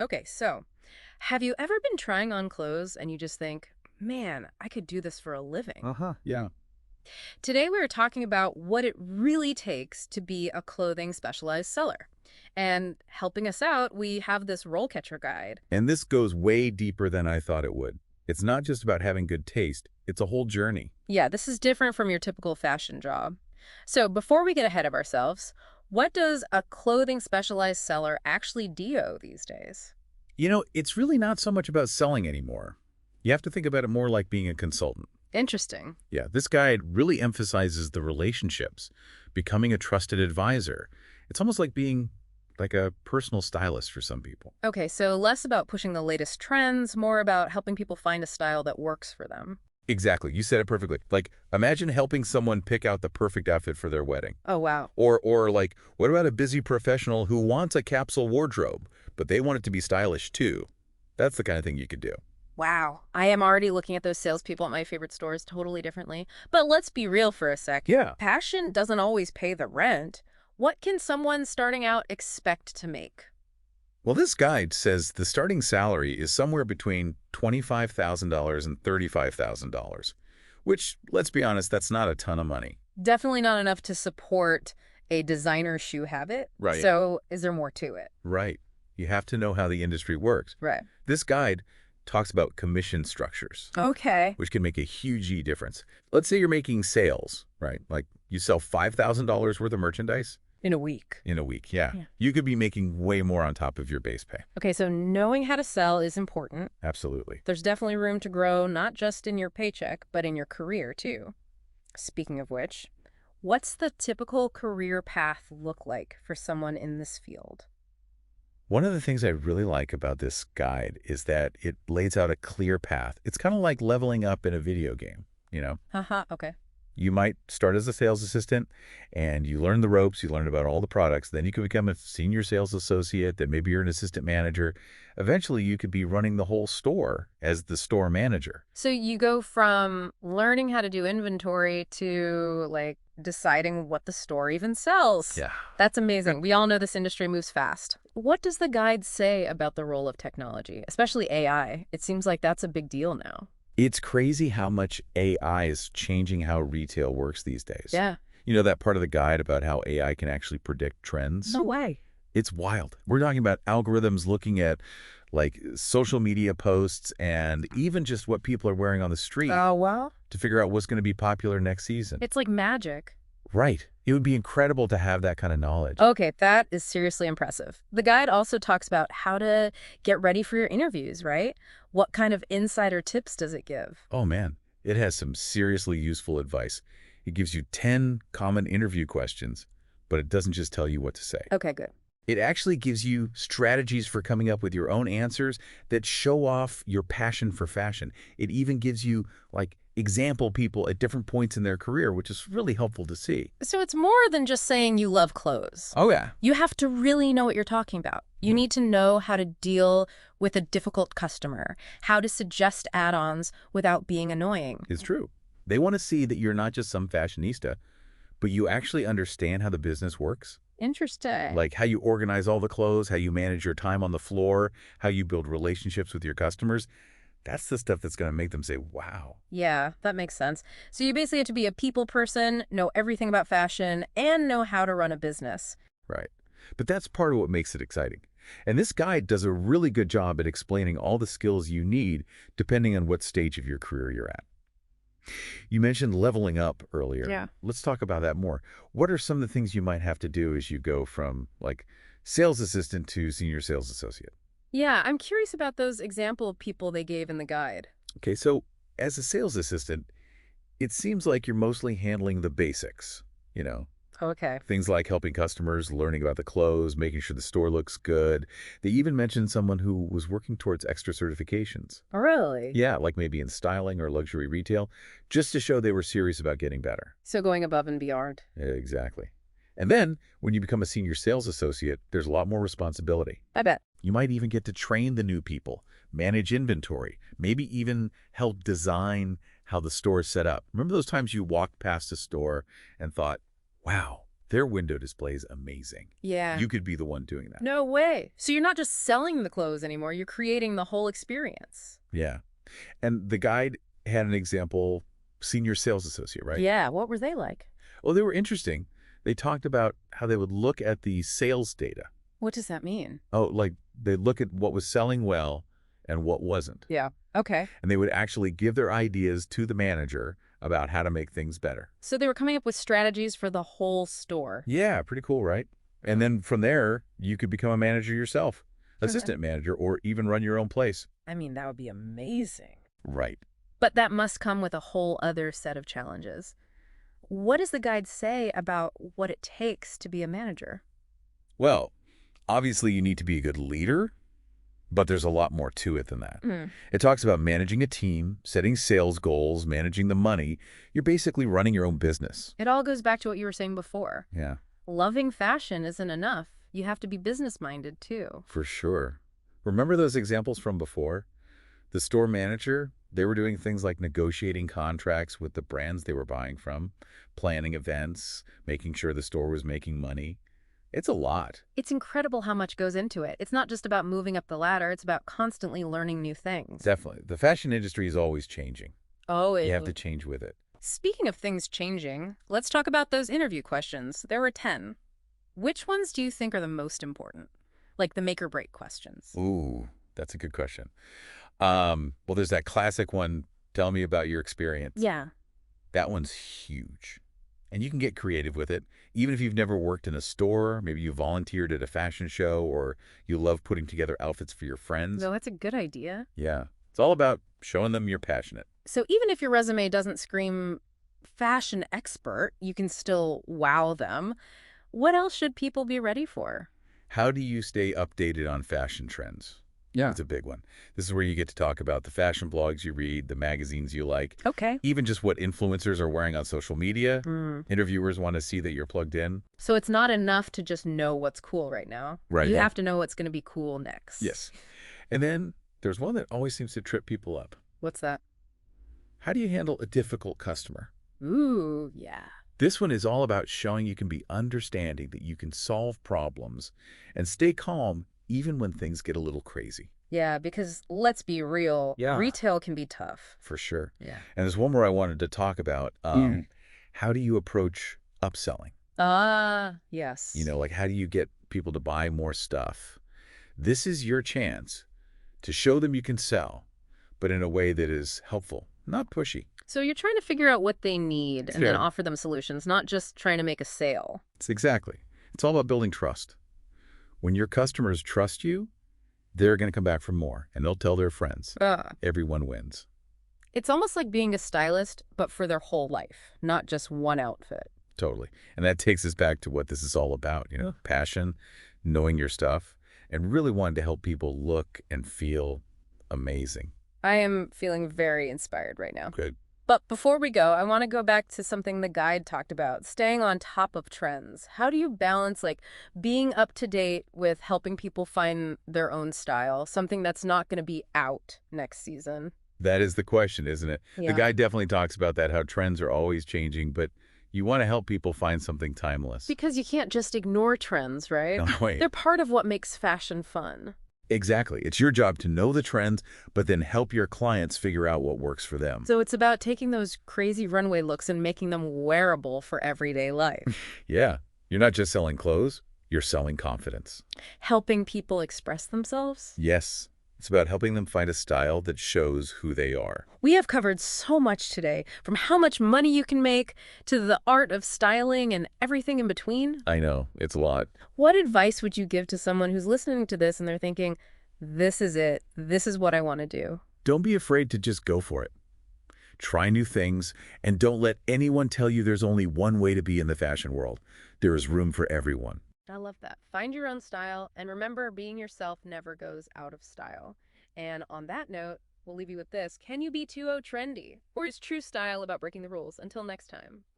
Okay, so have you ever been trying on clothes and you just think, man, I could do this for a living? Uh-huh. Yeah. Today we are talking about what it really takes to be a clothing specialized seller. And helping us out, we have this RoleCatcher guide. And this goes way deeper than I thought it would. It's not just about having good taste. It's a whole journey. Yeah, this is different from your typical fashion job. So before we get ahead of ourselves, what does a clothing specialized seller actually do these days? It's really not so much about selling anymore. You have to think about it more like being a consultant. Interesting. Yeah, this guide really emphasizes the relationships, becoming a trusted advisor. It's almost like being like a personal stylist for some people. Okay, so less about pushing the latest trends, more about helping people find a style that works for them. Exactly. You said it perfectly. Like, imagine helping someone pick out the perfect outfit for their wedding. Oh, wow. Or like, what about a busy professional who wants a capsule wardrobe, but they want it to be stylish too? That's the kind of thing you could do. Wow. I am already looking at those salespeople at my favorite stores totally differently. But let's be real for a sec. Yeah. Passion doesn't always pay the rent. What can someone starting out expect to make? Well, this guide says the starting salary is somewhere between $25,000 and $35,000, which, let's be honest, that's not a ton of money. Definitely not enough to support a designer shoe habit. Right. So is there more to it? Right. You have to know how the industry works. Right. This guide talks about commission structures, Okay. which can make a huge difference. Let's say you're making sales, right? Like you sell $5,000 worth of merchandise In a week. in a week. Yeah. Yeah. You could be making way more on top of your base pay. Okay, so knowing how to sell is important. Absolutely. There's definitely room to grow, not just in your paycheck, but in your career too. Speaking of which, what's the typical career path look like for someone in this field? One of the things I really like about this guide is that it lays out a clear path. It's kind of like leveling up in a video game. Haha, okay. You might start as a sales assistant and you learn the ropes, you learn about all the products, then you can become a senior sales associate, then maybe you're an assistant manager. Eventually, you could be running the whole store as the store manager. So you go from learning how to do inventory to like deciding what the store even sells. Yeah. That's amazing. We all know this industry moves fast. What does the guide say about the role of technology, especially AI? It seems like that's a big deal now. It's crazy how much AI is changing how retail works these days. Yeah. You know that part of the guide about how AI can actually predict trends? No way. It's wild. We're talking about algorithms looking at like social media posts and even just what people are wearing on the street Oh, well, to figure out what's going to be popular next season. it's like magic. Right. It would be incredible to have that kind of knowledge. Okay, that is seriously impressive. The guide also talks about how to get ready for your interviews, right? What kind of insider tips does it give? Oh man, it has some seriously useful advice. It gives you 10 common interview questions, but it doesn't just tell you what to say. Okay, good. It actually gives you strategies for coming up with your own answers that show off your passion for fashion. It even gives you like example people at different points in their career, which is really helpful to see. So it's more than just saying you love clothes. Oh yeah. You have to really know what you're talking about. You need to know how to deal with a difficult customer, how to suggest add-ons without being annoying. It's true. They want to see that you're not just some fashionista, but you actually understand how the business works. Interesting. Like how you organize all the clothes, how you manage your time on the floor, how you build relationships with your customers. That's the stuff that's going to make them say, wow. Yeah, that makes sense. So you basically have to be a people person, know everything about fashion, and know how to run a business. Right. But that's part of what makes it exciting. And this guide does a really good job at explaining all the skills you need depending on what stage of your career you're at. You mentioned leveling up earlier. Yeah. Let's talk about that more. What are some of the things you might have to do as you go from like sales assistant to senior sales associate? Yeah, I'm curious about those example people they gave in the guide. Okay, so as a sales assistant, it seems like you're mostly handling the basics, you know, Okay. things like helping customers, learning about the clothes, making sure the store looks good. They even mentioned someone who was working towards extra certifications. Really? Yeah, like maybe in styling or luxury retail, just to show they were serious about getting better. So going above and beyond. Exactly. And then when you become a senior sales associate, there's a lot more responsibility. I bet. You might even get to train the new people, manage inventory, maybe even help design how the store is set up. Remember those times you walked past a store and thought, wow, Their window display is amazing. Yeah. You could be the one doing that. No way. So you're not just selling the clothes anymore, you're creating the whole experience. Yeah. And the guide had an example, senior sales associate, right? Yeah, what were they like? Well, they were interesting. They talked about how they would look at the sales data. What does that mean? Oh, like they'd look at what was selling well and what wasn't. Yeah. Okay. And they would actually give their ideas to the manager about how to make things better. So they were coming up with strategies for the whole store. Yeah, pretty cool, right? And then from there, you could become a manager yourself, assistant manager, or even run your own place. I mean, that would be amazing. Right. But that must come with a whole other set of challenges. What does the guide say about what it takes to be a manager? Well, obviously you need to be a good leader, but there's a lot more to it than that. It talks about managing a team, setting sales goals, managing the money. You're basically running your own business. It all goes back to what you were saying before. Yeah, Loving fashion isn't enough. You have to be business-minded, too. for sure. Remember those examples from before? The store manager, they were doing things like negotiating contracts with the brands they were buying from, planning events, making sure the store was making money. It's a lot. It's incredible how much goes into it. It's not just about moving up the ladder. It's about constantly learning new things. Definitely. The fashion industry is always changing. Oh, You have to change with it. Speaking of things changing, let's talk about those interview questions. There were 10. Which ones do you think are the most important? Like the make or break questions. Ooh, that's a good question. Well, there's that classic one, tell me about your experience. Yeah. That one's huge. And you can get creative with it. Even if you've never worked in a store, maybe you volunteered at a fashion show, or you love putting together outfits for your friends. No, that's a good idea. Yeah. It's all about showing them you're passionate. So even if your resume doesn't scream fashion expert, you can still wow them. What else should people be ready for? How do you stay updated on fashion trends? Yeah. It's a big one. This is where you get to talk about the fashion blogs you read, the magazines you like, Okay. even just what influencers are wearing on social media. Interviewers want to see that you're plugged in. So it's not enough to just know what's cool right now. Right. You Yeah. have to know what's going to be cool next. Yes. And then there's one that always seems to trip people up. What's that? How do you handle a difficult customer? Ooh, yeah. This one is all about showing you can be understanding, that you can solve problems and stay calm even when things get a little crazy. Yeah, because let's be real, Yeah. retail can be tough. For sure. Yeah. And there's one more I wanted to talk about. How do you approach upselling? Yes. You know, like how do you get people to buy more stuff? This is your chance to show them you can sell, but in a way that is helpful, not pushy. So you're trying to figure out what they need and then Yeah. offer them solutions, not just trying to make a sale. It's all about building trust. When your customers trust you, they're going to come back for more, and they'll tell their friends. Everyone wins. It's almost like being a stylist, but for their whole life, not just one outfit. Totally. And that takes us back to what this is all about, you know, passion, knowing your stuff, and really wanting to help people look and feel amazing. I am feeling very inspired right now. Good. But before we go, I want to go back to something the guide talked about, staying on top of trends. How do you balance like being up to date with helping people find their own style, something that's not going to be out next season? That is the question, isn't it? Yeah. The guy definitely talks about that, how trends are always changing, but you want to help people find something timeless. Because you can't just ignore trends, right? No, wait. They're part of what makes fashion fun. Exactly. It's your job to know the trends, but then help your clients figure out what works for them. So it's about taking those crazy runway looks and making them wearable for everyday life. Yeah. You're not just selling clothes, you're selling confidence. Helping people express themselves. Yes. It's about helping them find a style that shows who they are. We have covered so much today, from how much money you can make to the art of styling and everything in between. I know, it's a lot. What advice would you give to someone who's listening to this and they're thinking, this is it, this is what I want to do? Don't be afraid to just go for it. Try new things, and don't let anyone tell you there's only one way to be in the fashion world. There is room for everyone. I love that. Find your own style, and remember, being yourself never goes out of style. And on that note, we'll leave you with this. Can you be 2.0 trendy? Or is true style about breaking the rules? Until next time.